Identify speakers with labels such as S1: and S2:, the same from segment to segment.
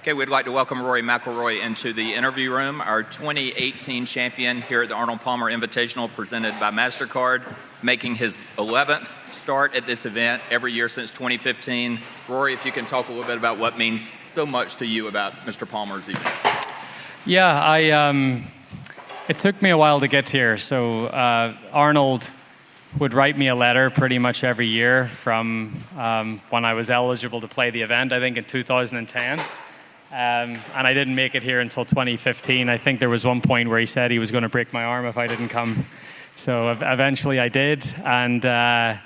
S1: Okay, we'd like to welcome Rory McIlroy into the interview room, our 2018 champion here at the Arnold Palmer Invitational presented by MasterCard, making his 11th start at this event every year since 2015. Rory, if you can talk a little bit about what means so much to you about Mr. Palmer's event.
S2: Yeah, it took me a while to get here. So Arnold would write me a letter pretty much every year from when I was eligible to play the event, I think in 2010. And I didn't make it here until 2015. I think there was one point where he said he was going to break my arm if I didn't come. So eventually I did. And as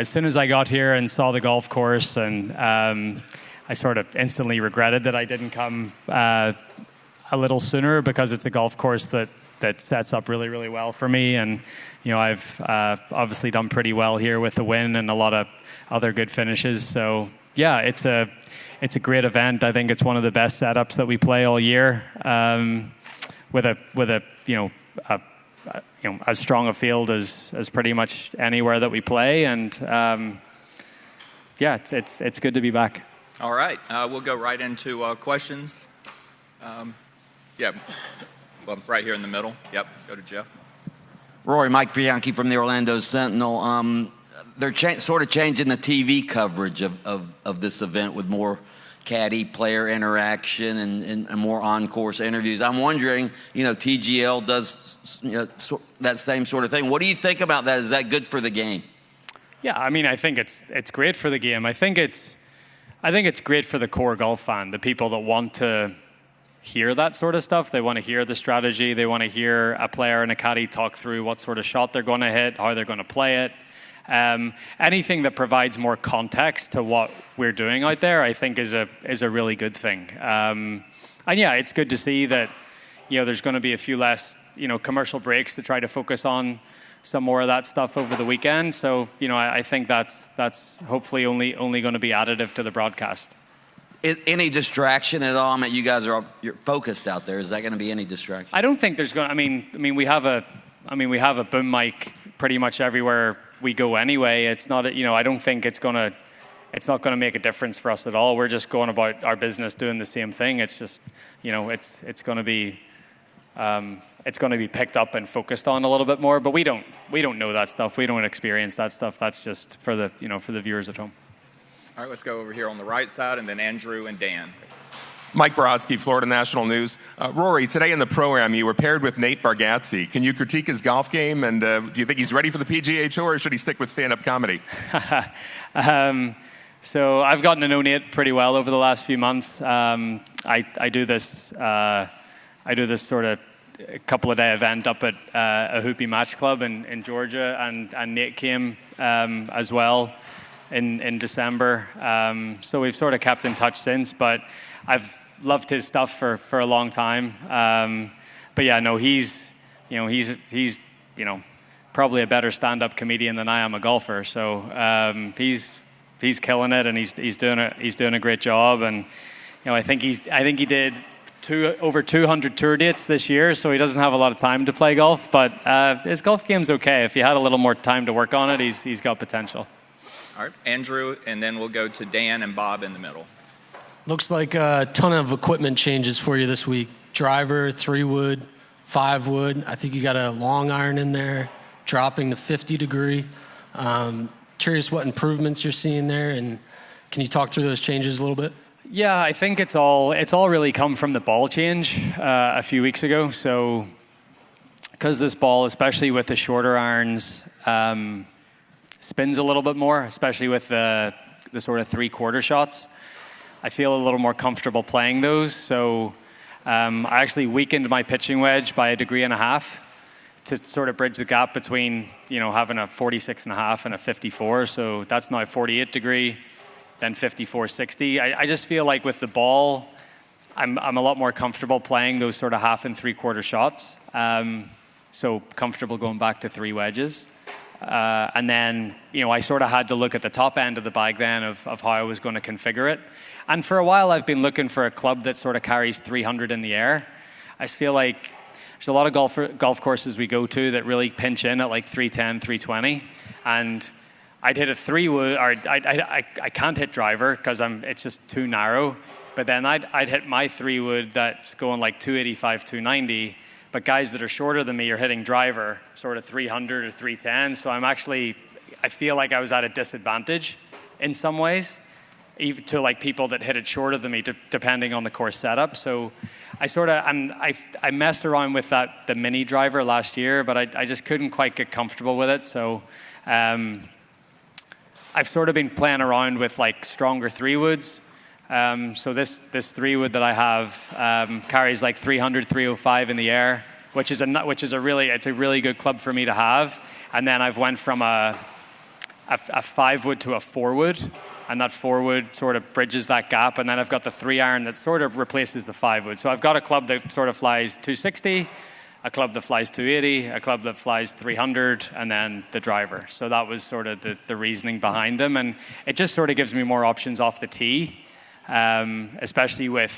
S2: soon as I got here and saw the golf course, and I sort of instantly regretted that I didn't come a little sooner, because it's a golf course that sets up really, really well for me. And, I've obviously done pretty well here with the win and a lot of other good finishes. So, yeah, it's a great event. I think it's one of the best setups that we play all year, with as strong a field as pretty much anywhere that we play. And it's good to be back.
S1: All right, we'll go right into questions. Right here in the middle. Yep, let's go to Jeff.
S3: Rory, Mike Bianchi from the Orlando Sentinel. They're sort of changing the TV coverage of this event with more caddy player interaction and more on-course interviews. I'm wondering, TGL does that same sort of thing. What do you think about that? Is that good for the game?
S2: Yeah, I mean, I think it's great for the game. I think it's great for the core golf fan, the people that want to hear that sort of stuff. They want to hear the strategy. They want to hear a player and a caddy talk through what sort of shot they're going to hit, how they're going to play it. Anything that provides more context to what we're doing out there, I think, is a really good thing. And yeah, it's good to see that there's going to be a few less commercial breaks to try to focus on some more of that stuff over the weekend. So I think that's hopefully only going to be additive to the broadcast.
S3: Is any distraction at all? I mean, you guys you're focused out there. Is that going to be any distraction?
S2: I don't think there's going. I mean, we have a boom mic pretty much everywhere we go anyway. It's not. I don't think it's not going to make a difference for us at all. We're just going about our business, doing the same thing. It's just, it's going to be picked up and focused on a little bit more. But we don't know that stuff. We don't experience that stuff. That's just for the viewers at home.
S1: All right, let's go over here on the right side, and then Andrew and Dan.
S4: Mike Brodsky, Florida National News. Rory, today in the program, you were paired with Nate Bargatze. Can you critique his golf game, and do you think he's ready for the PGA Tour, or should he stick with stand-up comedy?
S2: So I've gotten to know Nate pretty well over the last few months. I do this sort of a couple of day event up at a Hoopy Match Club in Georgia, and Nate came as well in December. So we've sort of kept in touch since, but I've loved his stuff for a long time. But yeah, no, he's probably a better stand-up comedian than I am a golfer. So he's killing it, and he's doing a great job. And I think he did over 200 tour dates this year, so he doesn't have a lot of time to play golf. But his golf game's okay. If he had a little more time to work on it, he's got potential.
S1: All right, Andrew, and then we'll go to Dan and Bob in the middle.
S5: Looks like a ton of equipment changes for you this week. Driver, 3-wood, 5-wood. I think you got a long iron in there, dropping the 50 degree. Curious what improvements you're seeing there, and can you talk through those changes a little bit?
S2: Yeah, I think it's all really come from the ball change a few weeks ago. So, because this ball, especially with the shorter irons, spins a little bit more, especially with the sort of 3/4 shots. I feel a little more comfortable playing those. So I actually weakened my pitching wedge by 1.5 degrees to sort of bridge the gap between having a 46.5 and a 54. So that's now 48 degree, then 54/60. I just feel like with the ball, I'm a lot more comfortable playing those sort of 1/2 and 3/4 shots. So comfortable going back to 3 wedges. And then, I sort of had to look at the top end of the bag then of how I was going to configure it. And for a while, I've been looking for a club that sort of carries 300 in the air. I feel like there's a lot of golf courses we go to that really pinch in at like 310, 320. And I'd hit a 3-wood, or I can't hit driver because it's just too narrow. But then I'd hit my 3-wood that's going like 285, 290. But guys that are shorter than me are hitting driver, sort of 300 or 310. So I feel like I was at a disadvantage in some ways, even to like people that hit it shorter than me, depending on the course setup. So I messed around with the mini driver last year, but I just couldn't quite get comfortable with it. So I've sort of been playing around with like stronger 3-woods. So this 3-wood that I have carries like 300, 305 in the air, which is a really good club for me to have. And then I've went from a 5-wood to a 4-wood, and that 4-wood sort of bridges that gap. And then I've got the 3-iron that sort of replaces the 5-wood. So I've got a club that sort of flies 260, a club that flies 280, a club that flies 300, and then the driver. So that was sort of the reasoning behind them. And it just sort of gives me more options off the tee. Especially with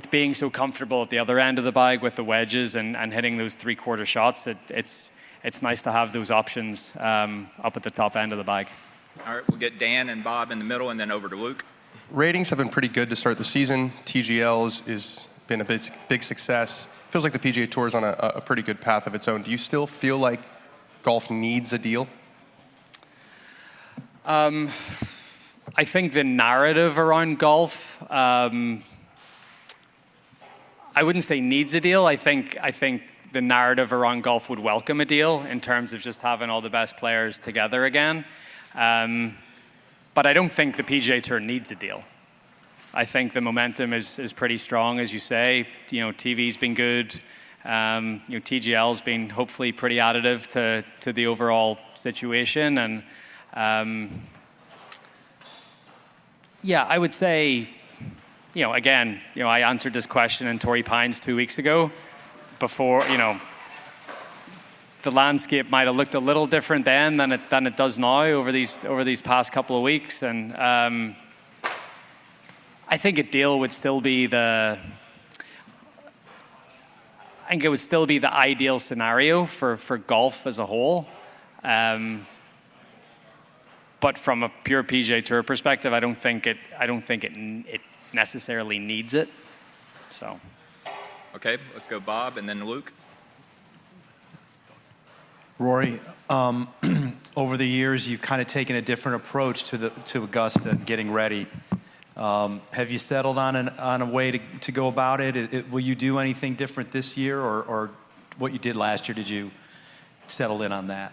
S2: being so comfortable at the other end of the bag with the wedges and hitting those 3/4 shots, it's nice to have those options up at the top end of the bag.
S1: All right, we'll get Dan and Bob in the middle, and then over to Luke.
S6: Ratings have been pretty good to start the season. TGL is been a big success. Feels like the PGA Tour is on a pretty good path of its own. Do you still feel like golf needs a deal?
S2: I think the narrative around golf, I wouldn't say needs a deal. I think the narrative around golf would welcome a deal in terms of just having all the best players together again. But I don't think the PGA Tour needs a deal. I think the momentum is pretty strong, as you say. TV's been good. TGL's been hopefully pretty additive to the overall situation, and. Yeah, I would say, again, I answered this question in Torrey Pines 2 weeks ago. Before, the landscape might have looked a little different then than it does now over these past couple of weeks, and I think a deal would still be the ideal scenario for golf as a whole. But from a pure PGA Tour perspective, I don't think it necessarily needs it. So.
S1: Okay, let's go Bob and then Luke.
S7: Rory, over the years, you've kind of taken a different approach to Augusta and getting ready. Have you settled on a way to go about it? Will you do anything different this year, or what you did last year? Did you settle in on that?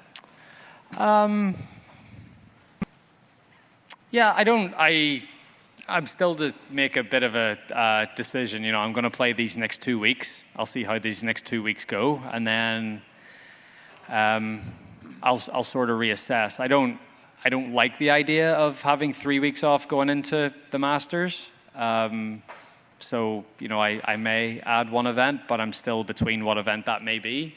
S2: Yeah, I'm still to make a bit of a decision. I'm going to play these next 2 weeks. I'll see how these next 2 weeks go, and then I'll sort of reassess. I don't like the idea of having 3 weeks off going into the Masters. So I may add one event, but I'm still between what event that may be.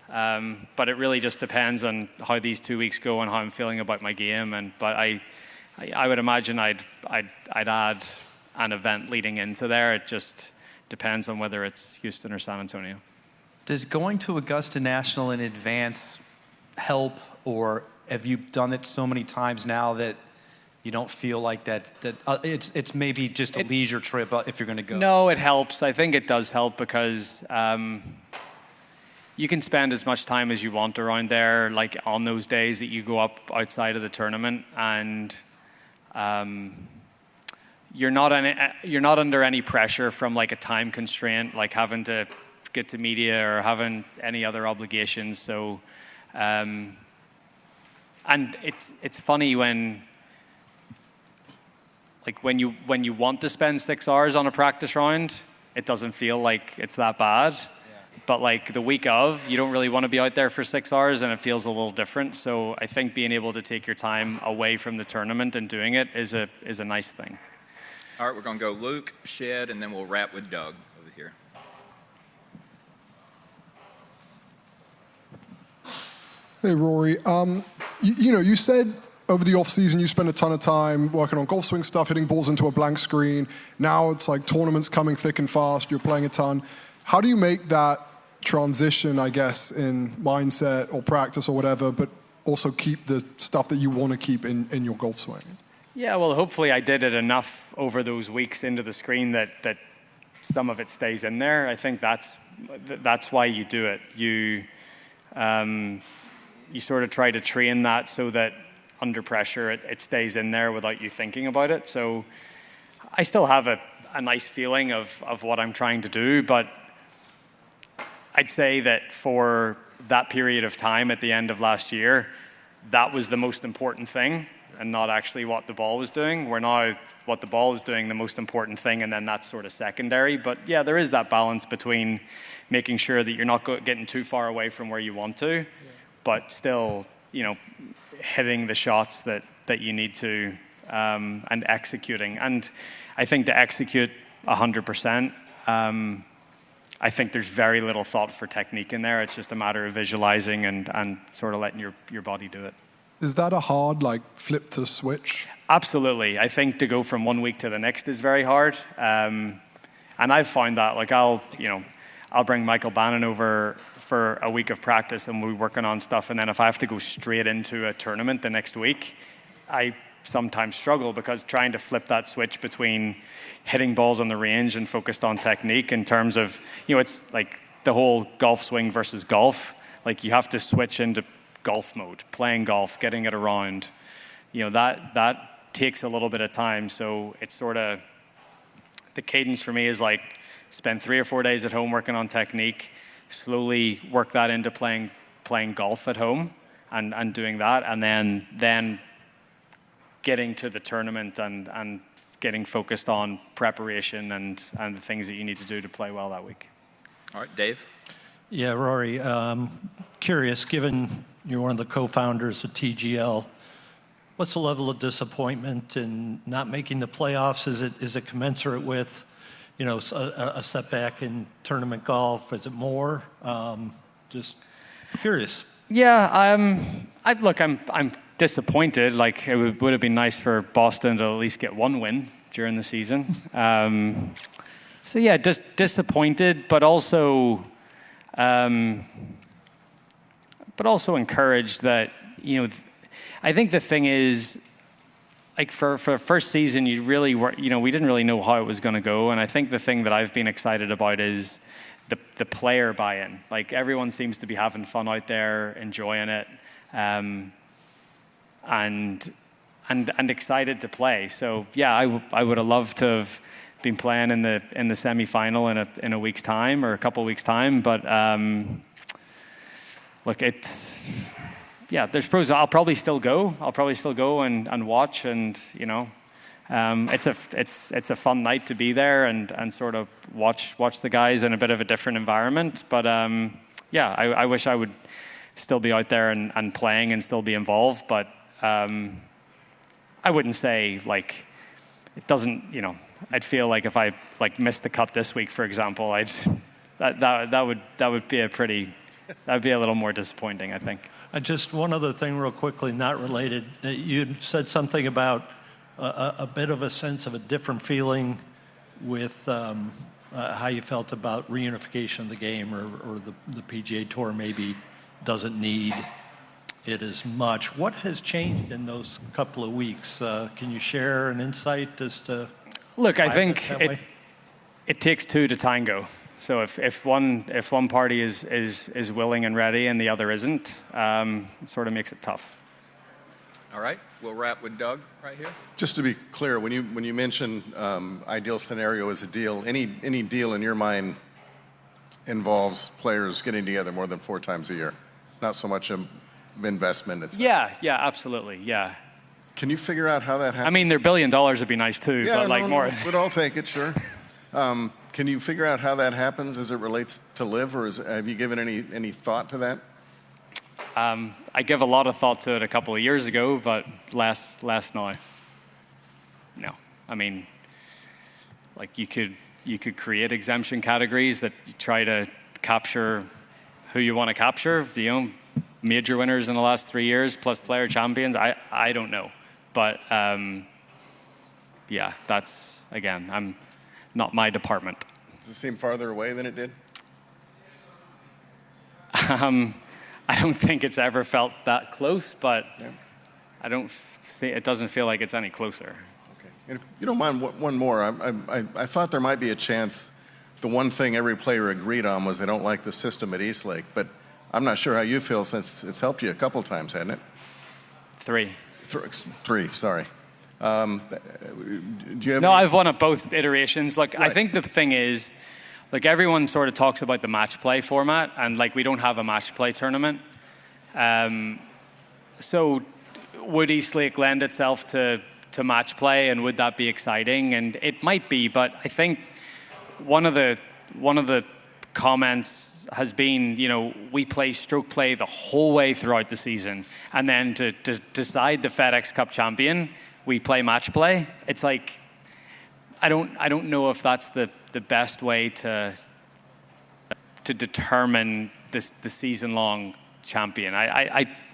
S2: But it really just depends on how these 2 weeks go and how I'm feeling about my game. But I would imagine I'd add an event leading into there. It just depends on whether it's Houston or San Antonio.
S7: Does going to Augusta National in advance help, or have you done it so many times now that you don't feel like that it's maybe just a leisure trip if you're going to go? No,
S2: it helps. I think it does help because you can spend as much time as you want around there, like on those days that you go up outside of the tournament, and you're not under any pressure from like a time constraint, like having to get to media or having any other obligations. So, and it's funny when you want to spend 6 hours on a practice round, it doesn't feel like it's that bad. But like the week of, you don't really want to be out there for 6 hours, and it feels a little different. So I think being able to take your time away from the tournament and doing it is a nice thing.
S1: All right, we're going to go Luke, Shed, and then we'll wrap with Doug over here.
S8: Hey, Rory. You said over the off-season you spent a ton of time working on golf swing stuff, hitting balls into a blank screen. Now it's like tournaments coming thick and fast. You're playing a ton. How do you make that transition, I guess, in mindset or practice or whatever, but also keep the stuff that you want to keep in your golf swing?
S2: Yeah, well, hopefully I did it enough over those weeks into the screen that some of it stays in there. I think that's why you do it. You sort of try to train that so that under pressure it stays in there without you thinking about it. So I still have a nice feeling of what I'm trying to do, but I'd say that for that period of time at the end of last year, that was the most important thing and not actually what the ball was doing. We're now what the ball is doing the most important thing, and then that's sort of secondary. But yeah, there is that balance between making sure that you're not getting too far away from where you want to, but still, hitting the shots that you need to and executing. And I think to execute 100%, I think there's very little thought for technique in there. It's just a matter of visualizing and sort of letting your body do it.
S8: Is that a hard, flip to switch?
S2: Absolutely. I think to go from one week to the next is very hard. And I've found that, I'll bring Michael Bannon over for a week of practice and we're working on stuff. And then if I have to go straight into a tournament the next week, I sometimes struggle because trying to flip that switch between hitting balls on the range and focused on technique in terms of, it's like the whole golf swing versus golf. Like you have to switch into golf mode, playing golf, getting it around. That takes a little bit of time. So it's sort of, the cadence for me is spend 3 or 4 days at home working on technique, slowly work that into playing golf at home and doing that, and then getting to the tournament and getting focused on preparation and the things that you need to do to play well that week.
S1: All right, Dave?
S9: Yeah, Rory, curious, given you're one of the co-founders of TGL, what's the level of disappointment in not making the playoffs? Is it commensurate with, a setback in tournament golf? Is it more? Just curious.
S2: Yeah, I'm disappointed. It would have been nice for Boston to at least get one win during the season. So yeah, disappointed, but also encouraged that, I think the thing is, for first season, you really were, we didn't really know how it was going to go. And I think the thing that I've been excited about is the player buy-in. Everyone seems to be having fun out there, enjoying it, and excited to play. So yeah, I would have loved to have been playing in the semifinal in a week's time or a couple of weeks' time. But there's pros. I'll probably still go and watch, and it's a fun night to be there and sort of watch the guys in a bit of a different environment. But I wish I would still be out there and playing and still be involved. But I wouldn't say it doesn't. I'd feel like if I missed the cut this week, for example, that would be that'd be a little more disappointing, I think.
S9: Just one other thing real quickly, not related. You said something about a bit of a sense of a different feeling with how you felt about reunification of the game, or the PGA Tour maybe doesn't need it as much. What has changed in those couple of weeks? Can you share an insight as to...
S2: Look, I think it takes two to tango. So if one party is willing and ready and the other isn't, it sort of makes it tough.
S1: All right, we'll wrap with Doug right here.
S10: Just to be clear, when you mention ideal scenario as a deal, any deal in your mind involves players getting together more than 4 times a year, not so much an investment.
S2: Yeah, absolutely, yeah.
S10: Can you figure out how that happens?
S2: I mean, their $1 billion would be nice too,
S10: yeah,
S2: but more.
S10: We'd all take it, sure. Can you figure out how that happens as it relates to LIV, or have you given any thought to that?
S2: I give a lot of thought to it a couple of years ago, but less now. No, I mean, you could create exemption categories that try to capture who you want to capture. Major winners in the last 3 years plus player champions. I don't know, but that's again, not my department. Does
S10: it seem farther away than it did?
S2: I don't think it's ever felt that close, but
S10: Yeah.
S2: it doesn't feel like it's any closer.
S10: Okay. And if you don't mind, one more. I thought there might be a chance. The one thing every player agreed on was they don't like the system at Eastlake, but I'm not sure how you feel since it's helped you a couple times, hasn't it?
S2: Three.
S10: Three, sorry. Do you have
S2: No,
S10: any-
S2: I've won at both iterations. Like, I
S10: Right.
S2: think the thing is, like, everyone sort of talks about the match play format, and like we don't have a match play tournament. So would Eastlake lend itself to match play, and would that be exciting? And it might be, but I think one of the comments has been, you know, we play stroke play the whole way throughout the season, and then to decide the FedEx Cup champion, we play match play. It's like, I don't know if that's the best way to determine the season long champion.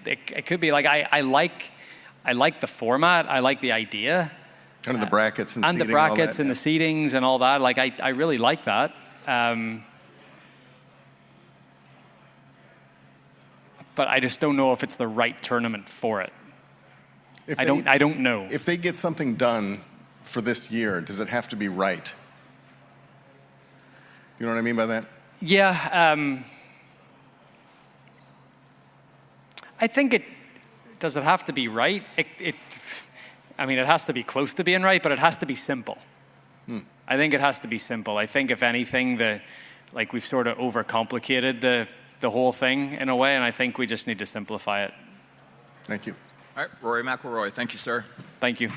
S2: It could be like I like the format. I like the idea.
S10: Kind of the brackets and
S2: the
S10: seating and all
S2: brackets
S10: that,
S2: and
S10: yeah.
S2: the seedings and all that. Like I really like that. But I just don't know if it's the right tournament for it. I don't know.
S10: If they get something done for this year, does it have to be right? You know what I mean by that?
S2: Yeah. I think does it have to be right? I mean, it has to be close to being right, but it has to be simple. I think it has to be simple. I think, if anything, we've sort of overcomplicated the whole thing in a way, and I think we just need to simplify it.
S10: Thank you.
S1: All right, Rory McIlroy, thank you, sir.
S2: Thank you.